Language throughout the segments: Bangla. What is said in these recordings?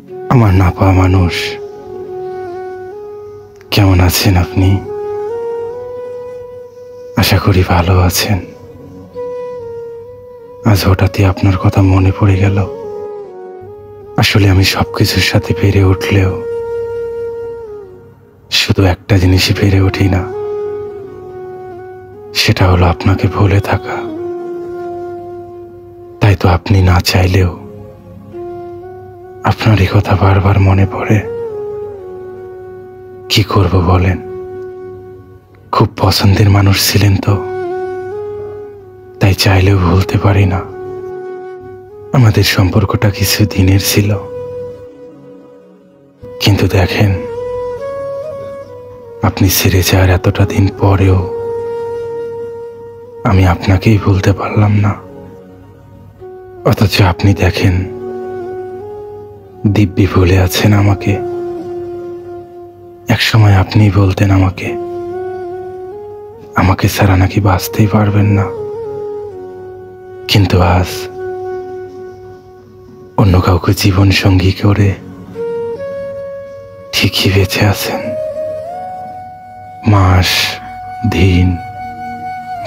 আমার না পাওয়া মানুষ, কেমন আছেন আপনি? আশা করি ভালো আছেন। আজ হঠাৎই আপনার কথা মনে পড়ে গেল। আসলে আমি সবকিছুর সাথে পেরে উঠলেও শুধু একটা জিনিসই পেরে উঠি না, সেটা হলো আপনাকে ভুলে থাকা। তাই তো আপনি না চাইলেও আপনারই কথা বারবার মনে পড়ে। কি করব বলেন? খুব পছন্দের মানুষ ছিলেন তো, তাই চাইলেও ভুলতে পারি না। আমাদের সম্পর্কটা কিছু দিনের ছিল, কিন্তু দেখেন, আপনি ছেড়ে যাওয়ার এতটা দিন পরেও আমি আপনাকেই ভুলতে পারলাম না। অথচ আপনি দেখেন, দিব্যি ভুলে আছেন আমাকে। একসময় আপনি বলতেন আমাকে ছাড়া নাকি বাঁচতেই পারবেন না, কিন্তু আজ অন্য কাউকে জীবন সঙ্গী করে ঠিকই বেঁচে আছেন। মাস, দিন,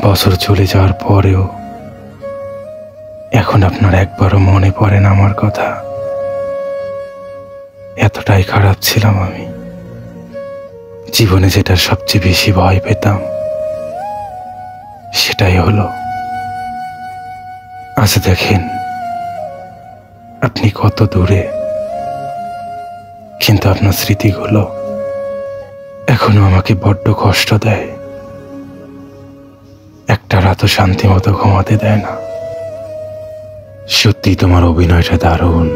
বছর চলে যাওয়ার পরেও এখন আপনার একবারও মনে পড়ে না আমার কথা। এতটাই খারাপ ছিলাম আমি। জীবনে যেটা সবচেয়ে বেশি ভয় পেতাম সেটাই হলো। আজ দেখেন, আপনি কত দূরে, কিন্তু আপনার স্মৃতিগুলো এখনো আমাকে বড্ড কষ্ট দেয়। একটা রাতও শান্তি মতো ঘুমাতে দেয় না। সত্যি তোমার অভিনয়টা দারুণ।